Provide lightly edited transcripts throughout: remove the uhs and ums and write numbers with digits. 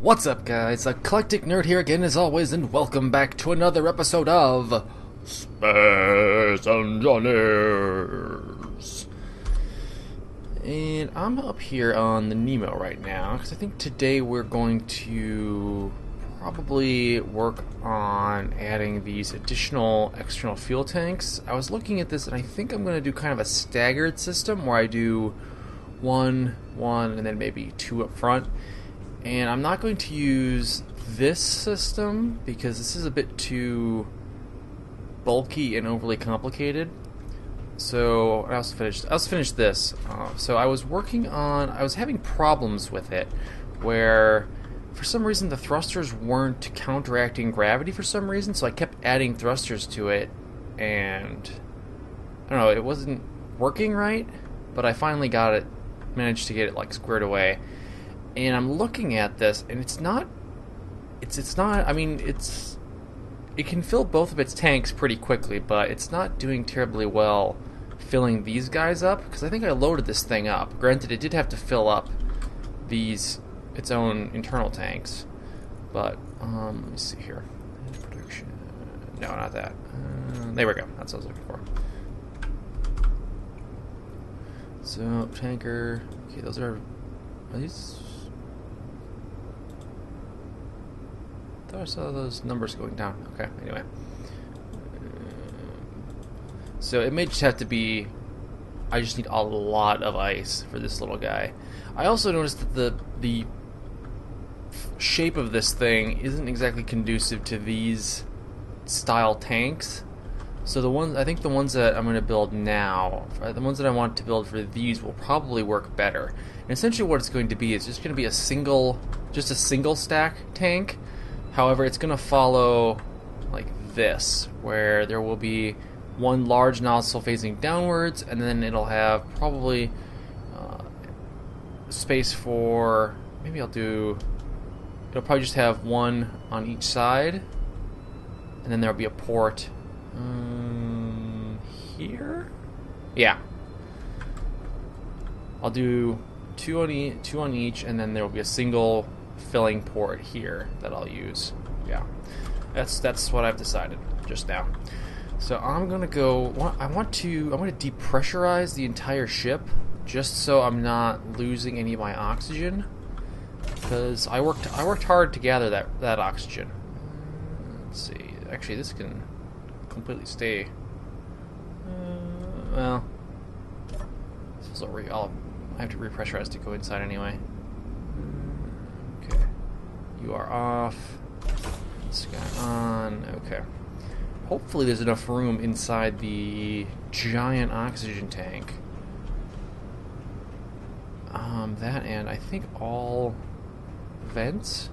What's up, guys? Eclectic Nerd here again as always, and welcome back to another episode of Space Engineers. And I'm up here on the Nemo right now, because I think today we're going to probably work on adding these additional external fuel tanks. I was looking at this, and I think I'm going to do kind of a staggered system, where I do one, and then maybe two up front. And I'm not going to use this system because this is a bit too bulky and overly complicated. So I also finished this. So I was having problems with it, where for some reason the thrusters weren't counteracting gravity for some reason. So I kept adding thrusters to it, and I don't know, it wasn't working right. But I finally managed to get it like squared away. And I'm looking at this, and it can fill both of its tanks pretty quickly, but it's not doing terribly well filling these guys up, because I think I loaded this thing up. Granted, it did have to fill up its own internal tanks, but, let me see here. Production. No, not that. There we go. That's what I was looking for. So, tanker. Okay, are these... I thought I saw those numbers going down. Okay, anyway. So it may just have to be... I just need a lot of ice for this little guy. I also noticed that the shape of this thing isn't exactly conducive to these style tanks. So I think the ones that I'm going to build now, the ones that I want to build for these, will probably work better. And essentially what it's going to be is just going to be a single stack tank. However, it's going to follow like this, where there will be one large nozzle facing downwards, and then it'll have probably space for, it'll probably just have one on each side, and then there'll be a port here? Yeah. I'll do two on each, and then there will be a single filling port here that I'll use. Yeah, that's what I've decided just now. So I'm gonna go. I want to depressurize the entire ship, just so I'm not losing any of my oxygen, because I worked hard to gather that oxygen. Let's see. Actually, this can completely stay. Well, I have to repressurize to go inside anyway. You are off. This guy on. Okay. Hopefully there's enough room inside the giant oxygen tank. That, and I think all vents.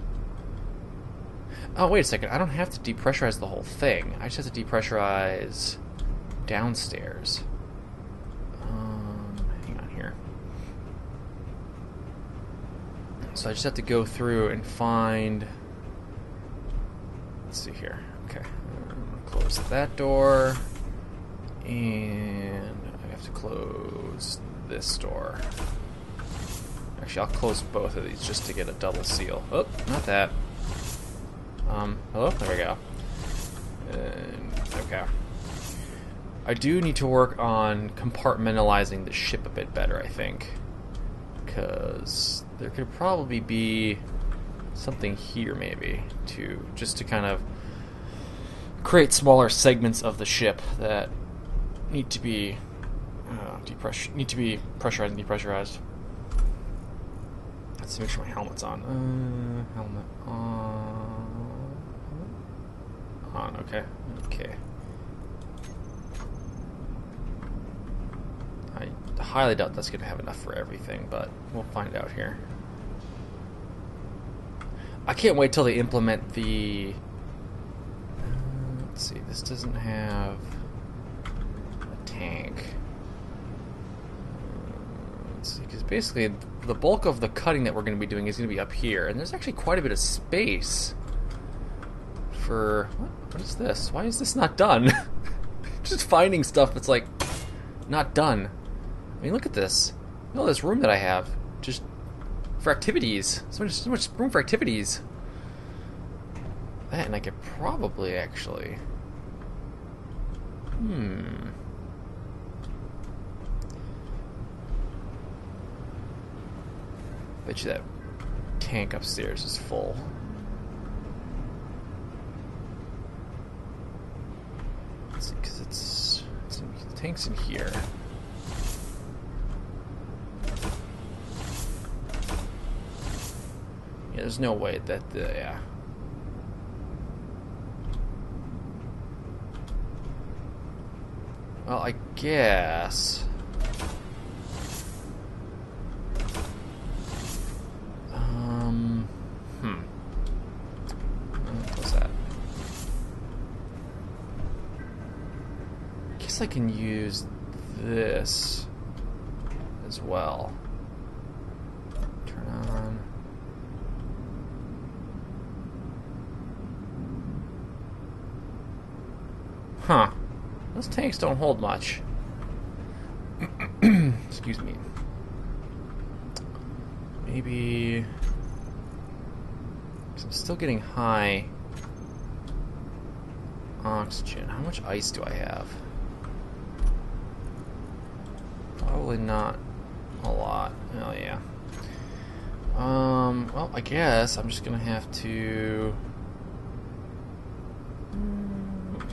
Oh, wait a second. I don't have to depressurize the whole thing. I just have to depressurize downstairs. Hang on here. So I just have to go through and find... Let's see here. Okay. I'm going to close that door. And I have to close this door. Actually, I'll close both of these just to get a double seal. Oh, not that. Hello? There we go. Okay. I do need to work on compartmentalizing the ship a bit better, I think. Because there could probably be something here, maybe, to kind of create smaller segments of the ship that need to be pressurized and depressurized. Let's make sure my helmet's on. Helmet on. Okay. I highly doubt that's going to have enough for everything, but we'll find out here. I can't wait till they implement the... let's see, this doesn't have a tank. Let's see, because basically the bulk of the cutting that we're going to be doing is going to be up here, and there's actually quite a bit of space for... What is this? Why is this not done? Just finding stuff that's like not done. I mean, look at this. Look at all this room that I have. Just for activities. So much room for activities. That, and I could probably actually... Bet you that tank upstairs is full. Let's see, because it's the tank's in here. Yeah, there's no way that the yeah. Well, I guess. What's that? I guess I can use this as well. Turn on. Huh. Those tanks don't hold much. Excuse me. Maybe... 'cause I'm still getting high oxygen. How much ice do I have? Probably not a lot. Oh, yeah. Well, I guess I'm just gonna have to...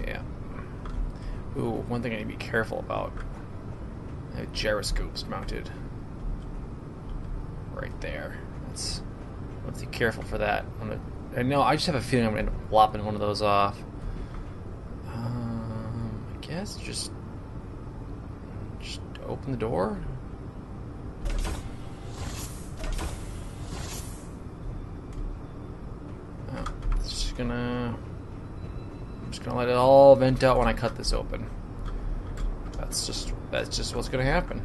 yeah. Ooh, one thing I need to be careful about. I have gyroscopes mounted right there. Let's be careful for that. I know, I just have a feeling I'm gonna end up lopping one of those off. I guess just open the door. Oh, it's just gonna. I'm just gonna let it all vent out when I cut this open. That's just what's gonna happen.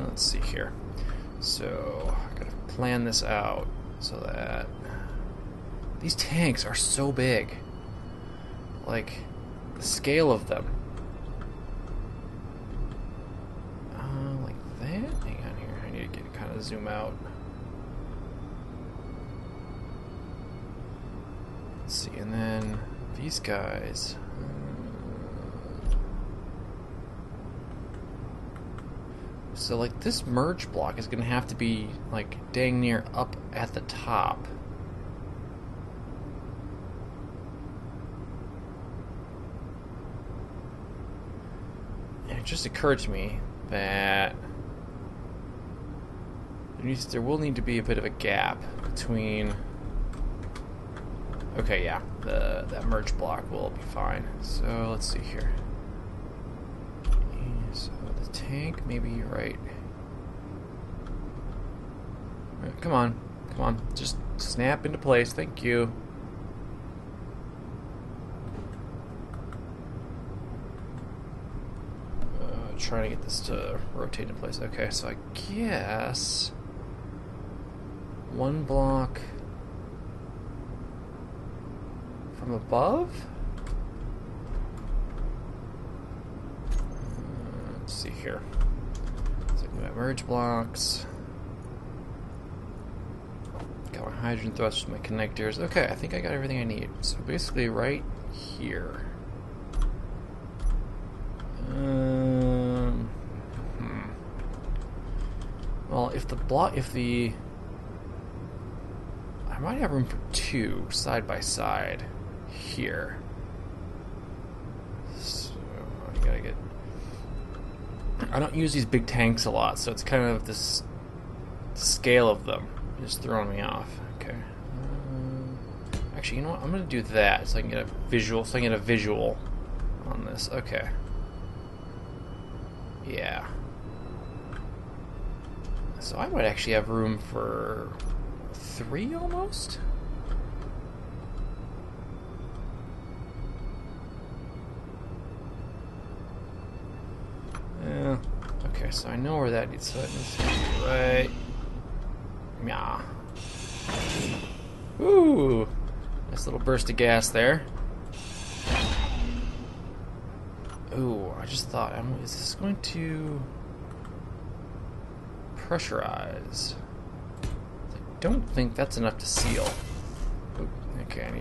Let's see here. So I gotta plan this out so that these tanks are so big. Like the scale of them. Like that. Hang on here. I need to get kind of zoom out. Let's see, and then these guys. So like this merge block is gonna have to be like dang near up at the top. And it just occurred to me that there will need to be a bit of a gap between. Okay, yeah, that merge block will be fine. So let's see here. So the tank, maybe you're right. Come on, just snap into place. Thank you. Trying to get this to rotate in place. Okay, so I guess one block from above. Let's see here. So I can merge blocks. Got my hydrogen thrusters, my connectors. Okay, I think I got everything I need. So basically, right here. Well, I might have room for two side by side here. So I gotta get. I don't use these big tanks a lot, so it's kind of this scale of them is throwing me off. Okay. Actually, you know what? I'm gonna do that so I can get a visual. So I can get a visual on this. Okay. Yeah. So I might actually have room for 3 almost? Yeah. Okay, so I know where that needs to be right. Yeah. Ooh. Nice little burst of gas there. Ooh, I just thought, is this going to pressurize? don't think that's enough to seal. Oop, okay, I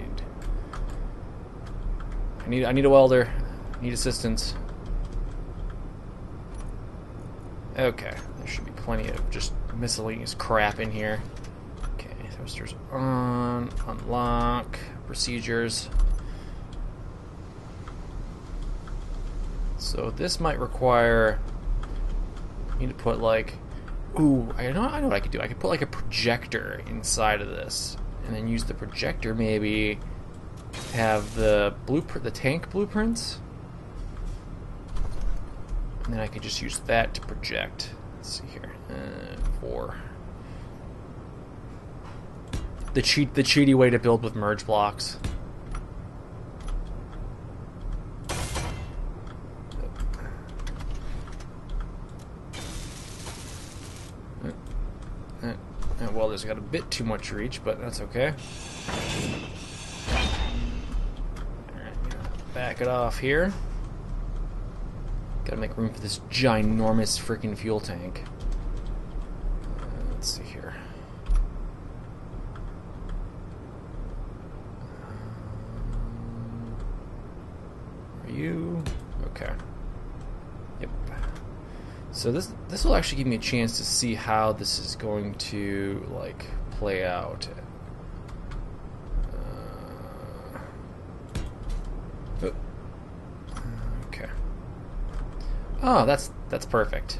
need a welder. I need assistance. Okay, there should be plenty of just miscellaneous crap in here. Okay, thrusters on, unlock, procedures. So this might require me to put like, ooh, I know what I could do. I could put like a projector inside of this, and then use the projector maybe have the blueprint, the tank blueprints, and then I could just use that to project. Let's see here, 4. The cheaty way to build with merge blocks. Well, there's got a bit too much reach, but that's okay. Alright, back it off here. Gotta make room for this ginormous freaking fuel tank. Let's see here. Are you? Okay. Yep. So this will actually give me a chance to see how this is going to like play out. Okay. Oh, that's perfect.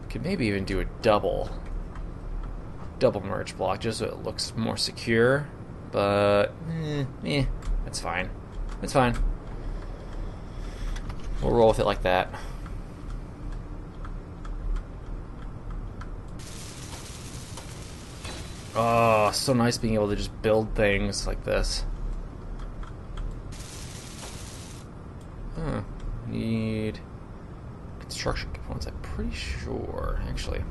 Could maybe even do a double merge block just so it looks more secure. But that's fine. It's fine. We'll roll with it like that. Oh, so nice being able to just build things like this. Need construction components, I'm pretty sure, actually.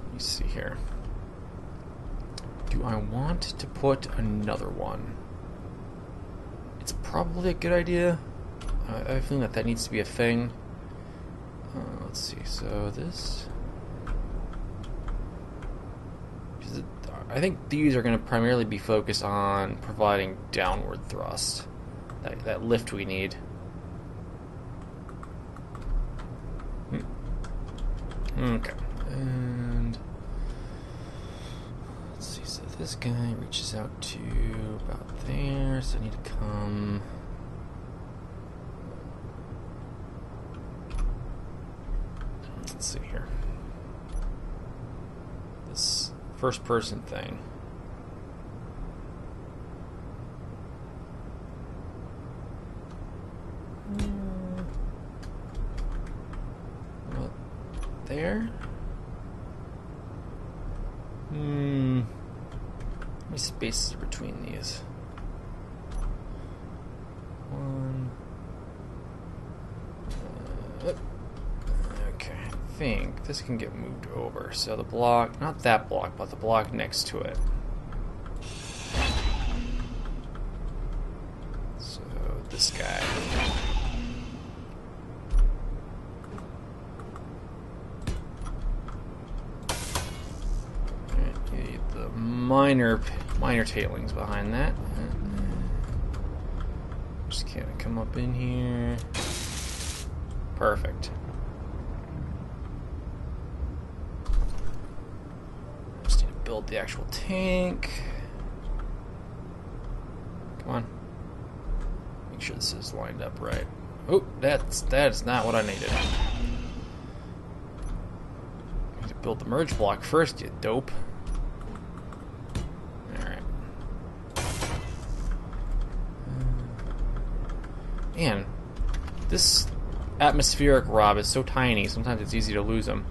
Let me see here. Do I want to put another one? It's probably a good idea. I have a feeling that needs to be a thing. Let's see, so this... I think these are going to primarily be focused on providing downward thrust. That lift we need. Okay. And... let's see, so this guy reaches out to about there, so I need to come... let's see here. This first person thing. What? There? How many spaces are between these? One. Okay, I think this can get moved over. So the block, not that block, but the block next to it. So this guy. The minor tailings behind that. Just kind of come up in here. Perfect. Just need to build the actual tank. Come on. Make sure this is lined up right. Oh, that is not what I needed. I need to build the merge block first, you dope. Man, this atmospheric rob is so tiny, sometimes it's easy to lose them.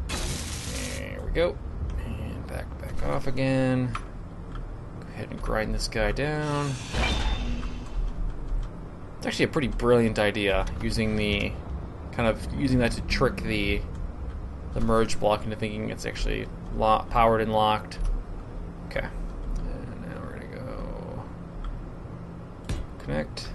There we go. And back off again. Go ahead and grind this guy down. It's actually a pretty brilliant idea, using that to trick the merge block into thinking it's actually powered and locked. Okay. Connect.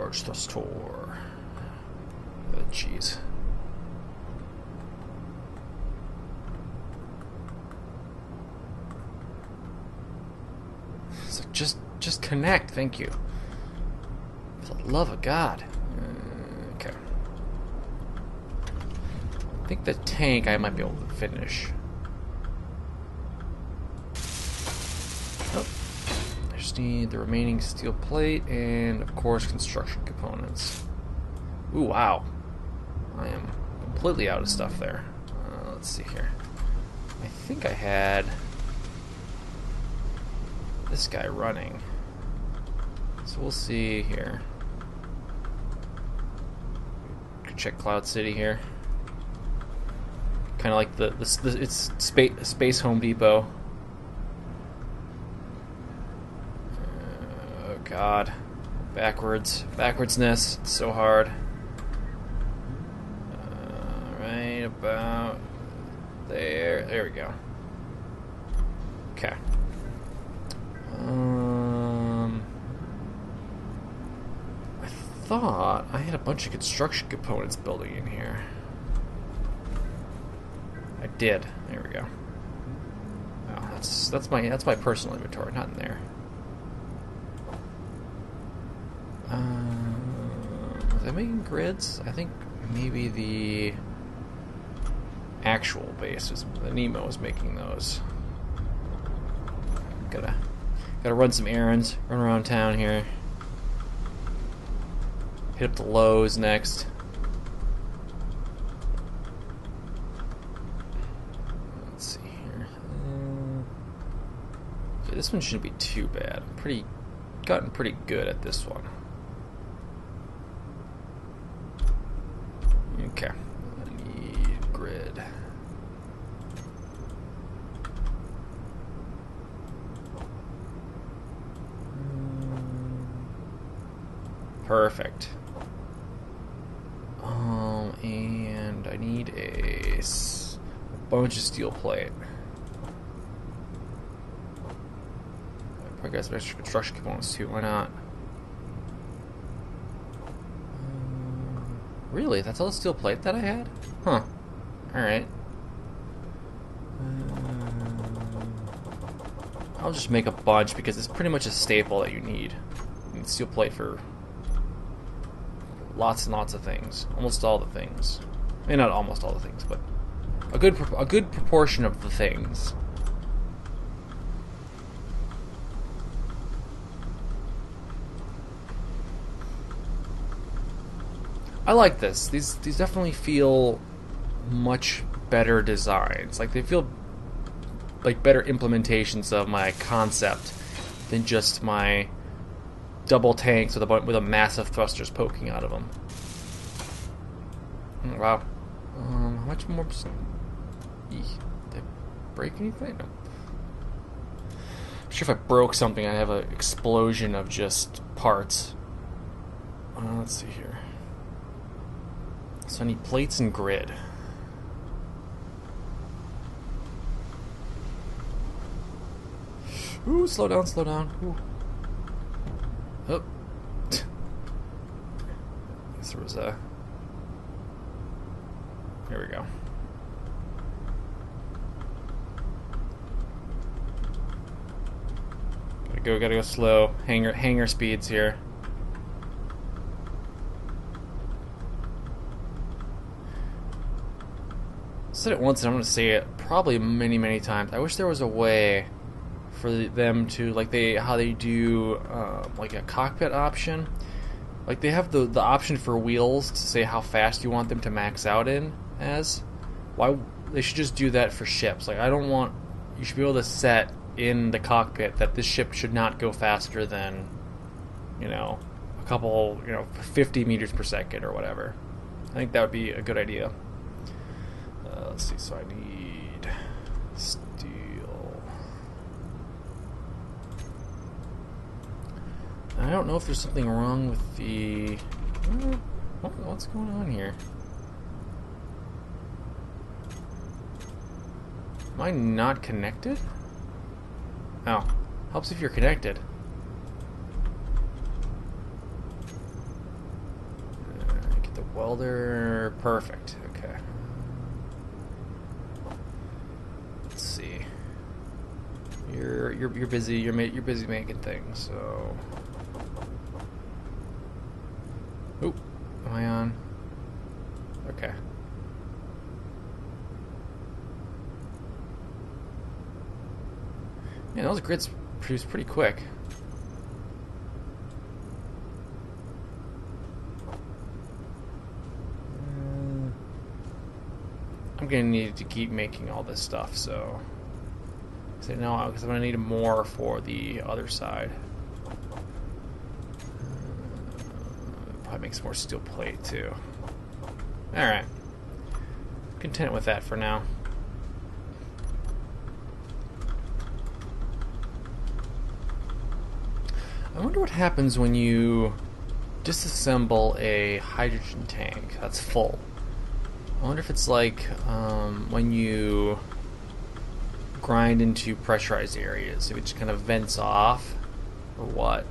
Large thruster. Oh, jeez. So just connect, thank you. For the love of God. Okay. I think the tank I might be able to finish. Oh. I just need the remaining steel plate and, of course, construction components. Ooh, wow. I am completely out of stuff there. Let's see here. I think I had this guy running. So we'll see here. Could check Cloud City here. Kind of like it's space Home Depot. Oh God, backwardsness. It's so hard. Right about there. There we go. Okay. I thought I had a bunch of construction components building in here. I did. There we go. Oh, that's my personal inventory, not in there. Was I making grids? I think maybe the actual base was the Nemo was making those. Gotta run some errands, run around town here. Hit up the Lowe's next. Let's see here. Okay, this one shouldn't be too bad. I'm gotten pretty good at this one. Okay. I need grid. Perfect. And I need a bunch of steel plate. I probably got some extra construction components too. Why not? Really? That's all the steel plate that I had? Huh. Alright. I'll just make a bunch because it's pretty much a staple that you need. You need steel plate for lots and lots of things. Almost all the things. I mean, not almost all the things, but a good proportion of the things. I like this. These definitely feel much better designs. Like they feel like better implementations of my concept than just my double tanks with a massive thrusters poking out of them. Wow. How much more? Did I break anything? No. I'm sure if I broke something, I'd have an explosion of just parts. Let's see here. So I need plates and grid. Ooh, slow down, slow down. Ooh. Oh. Guess there was a... Here we go. Gotta go slow. Hanger speeds here. I said it once and I'm gonna say it probably many times. I wish there was a way for them to, like how they do like a cockpit option. Like they have the option for wheels to say how fast you want them to max out in as. Why they should just do that for ships. Like you should be able to set in the cockpit that this ship should not go faster than, a couple, 50 meters per second or whatever. I think that would be a good idea. Let's see, so I need steel. I don't know if there's something wrong with the... What's going on here? Am I not connected? Oh, helps if you're connected. welder. Perfect. Okay. Let's see. You're busy. You're busy making things. So. Oop. Am I on? Okay. Yeah, those grids produce pretty quick. I'm gonna need to keep making all this stuff, so no, because I'm gonna need more for the other side. Probably makes more steel plate too. All right, content with that for now. I wonder what happens when you disassemble a hydrogen tank that's full. I wonder if it's like when you grind into pressurized areas, if it just kind of vents off, or what.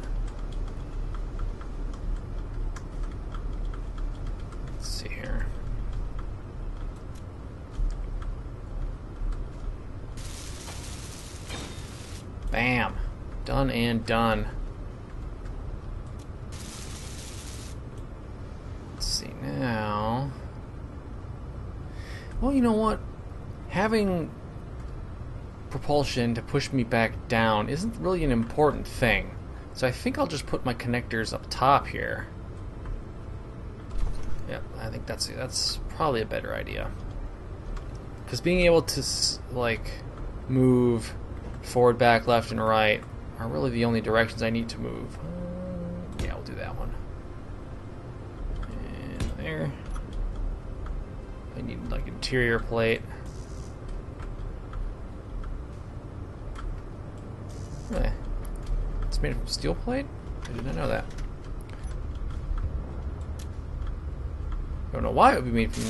Let's see here. Bam! Done and done. Let's see now. Well, you know what? Having propulsion to push me back down isn't really an important thing. So I think I'll just put my connectors up top here. Yep, I think that's probably a better idea. Because being able to like move forward, back, left, and right are really the only directions I need to move. Yeah, we'll do that one. And there. I need like interior plate. Really? It's made from steel plate? I did not know that. Don't know why it would be made from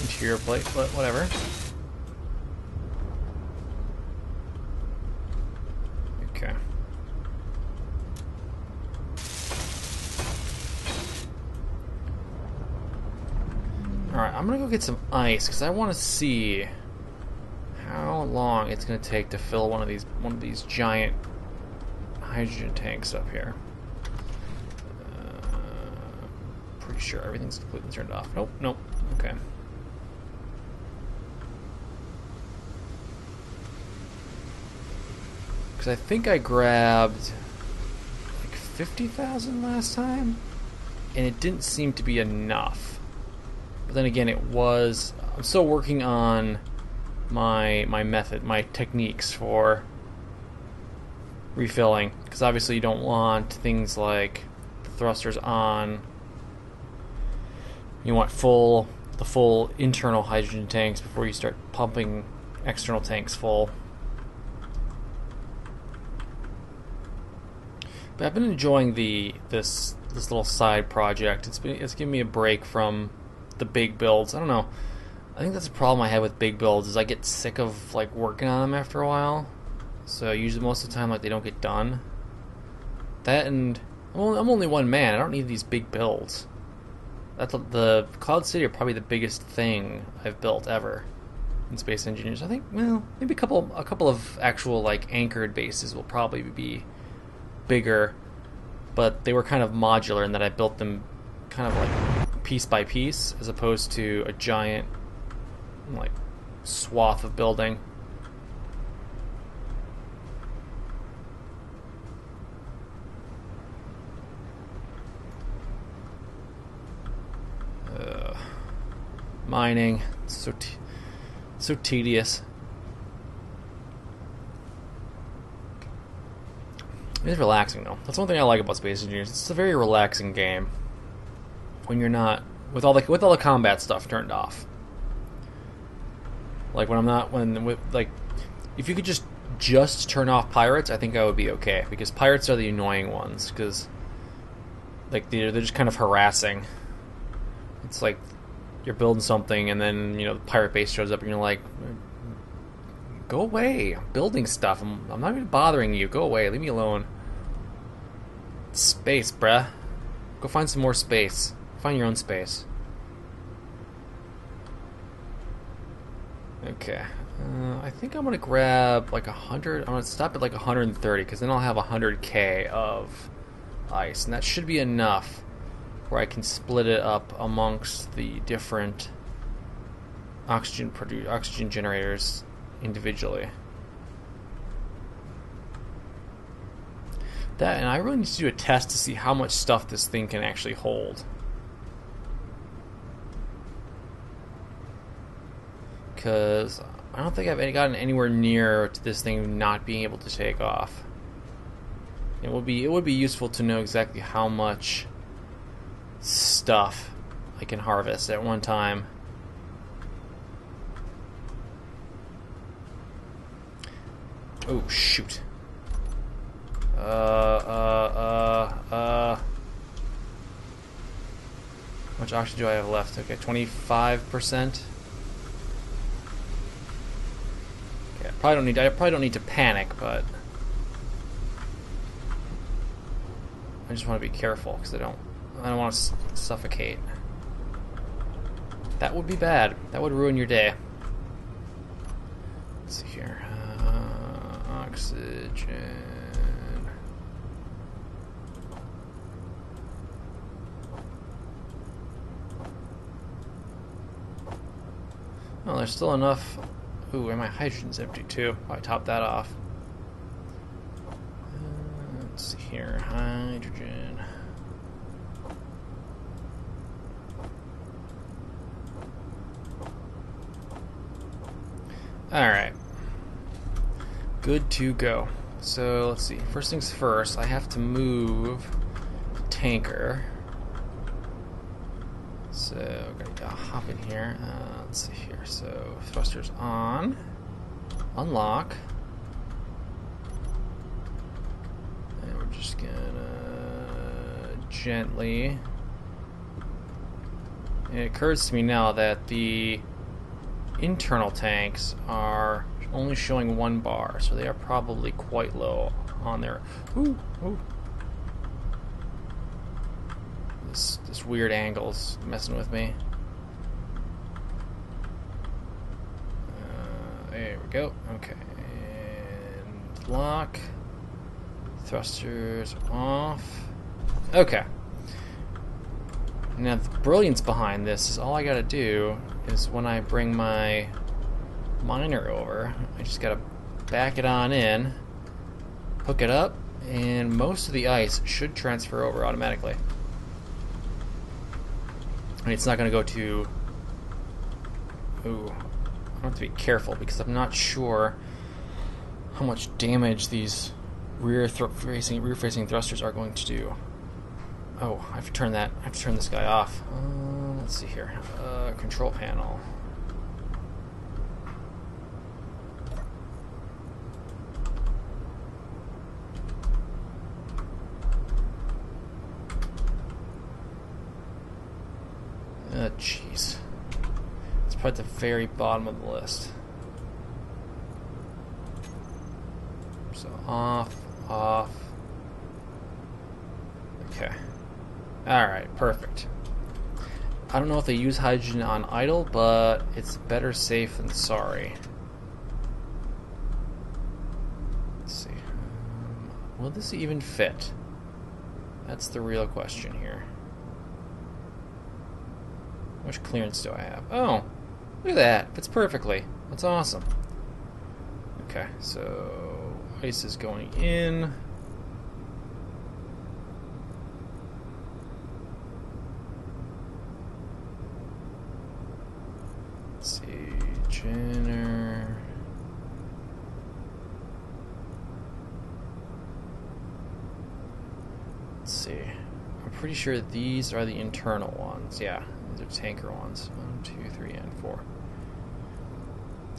interior plate, but whatever. Okay. Alright, I'm gonna go get some ice because I want to see how long it's gonna take to fill one of these giant hydrogen tanks up here. Pretty sure everything's completely turned off. Nope, nope. Okay. Because I think I grabbed like 50,000 last time, and it didn't seem to be enough. But then again, I'm still working on my method, my techniques for refilling, because obviously you don't want things like the thrusters on. You want the full internal hydrogen tanks before you start pumping external tanks full. But I've been enjoying this little side project. It's giving me a break from the big builds. I don't know. I think that's a problem I have with big builds is I get sick of like working on them after a while. So usually most of the time like they don't get done. That and I'm only one man. I don't need these big builds. The Cloud City are probably the biggest thing I've built ever in Space Engineers. I think, well, maybe a couple of actual like anchored bases will probably be bigger, but they were kind of modular in that I built them kind of like piece by piece as opposed to a giant like swath of building. Mining, it's so tedious. It's relaxing though. That's one thing I like about Space Engineers. It's a very relaxing game when you're not with all the combat stuff turned off. Like if you could just turn off pirates, I think I would be okay, because pirates are the annoying ones because like they're just kind of harassing. It's like you're building something and then the pirate base shows up and you're like, go away, I'm building stuff, I'm not even bothering you, go away, leave me alone. Space, bruh. Go find some more space. Find your own space. Okay. I think I'm gonna grab like 100. I'm gonna stop at like 130 because then I'll have 100k of ice, and that should be enough where I can split it up amongst the different oxygen generators individually. That, and I really need to do a test to see how much stuff this thing can actually hold. Because I don't think I've gotten anywhere near to this thing not being able to take off. It would be useful to know exactly how much stuff I can harvest at one time. Oh shoot. How much oxygen do I have left? Okay, 25%. Okay, I probably don't need to panic, but I just want to be careful because I don't want to suffocate. That would be bad. That would ruin your day. Let's see here. Oxygen. Well, there's still enough. Ooh, and my hydrogen's empty too. Probably top that off. Let's see here. Hydrogen. Alright. Good to go. So, let's see. First things first, I have to move the tanker. So, I'm going to hop in here. Let's see here. So, thrusters on. Unlock. And we're just going to gently... And it occurs to me now that the internal tanks are only showing 1 bar, so they are probably quite low on there. Ooh, ooh. This weird angle's messing with me. There we go. Okay, and lock. Thrusters off. Okay. Now the brilliance behind this is all I gotta do is when I bring my miner over, I just gotta back it on in, hook it up, and most of the ice should transfer over automatically. And it's not gonna go to... Ooh, I have to be careful because I'm not sure how much damage these rear-facing thrusters are going to do. Oh, I have to turn that. I have to turn this guy off. Let's see here. Control panel. Jeez. It's probably at the very bottom of the list. So off, off. Okay. Alright, perfect. I don't know if they use hydrogen on idle, but it's better safe than sorry. Let's see. Will this even fit? That's the real question here. How much clearance do I have? Oh, look at that. Fits perfectly. That's awesome. Okay, so ice is going in. Let's see, Jenner. Let's see. I'm pretty sure these are the internal ones. Yeah, these are tanker ones. 1, 2, 3, and 4.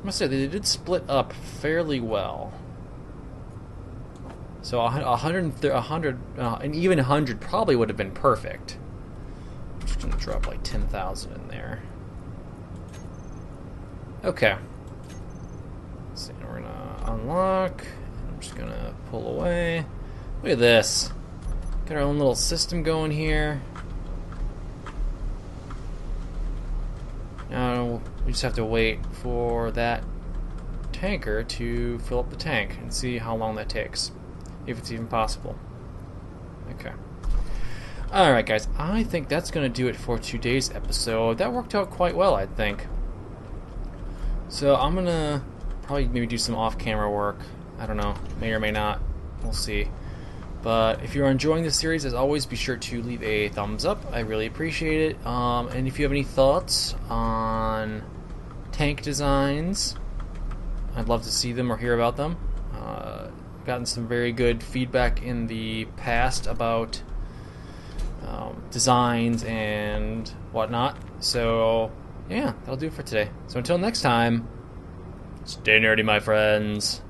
I must say they did split up fairly well. So 100, and even 100 probably would have been perfect. I'm just gonna drop like 10,000 in there. Okay. So we're gonna unlock. I'm just gonna pull away. Look at this. Got our own little system going here. Now we We just have to wait for that tanker to fill up the tank and see how long that takes, if it's even possible. Okay. Alright guys, I think that's going to do it for today's episode. That worked out quite well, I think. So I'm going to probably maybe do some off-camera work. I don't know, may or may not. We'll see. But if you're enjoying this series, as always, be sure to leave a thumbs up. I really appreciate it. And if you have any thoughts on tank designs, I'd love to see them or hear about them. Gotten some very good feedback in the past about designs and whatnot. So, yeah, that'll do it for today. So until next time, stay nerdy, my friends.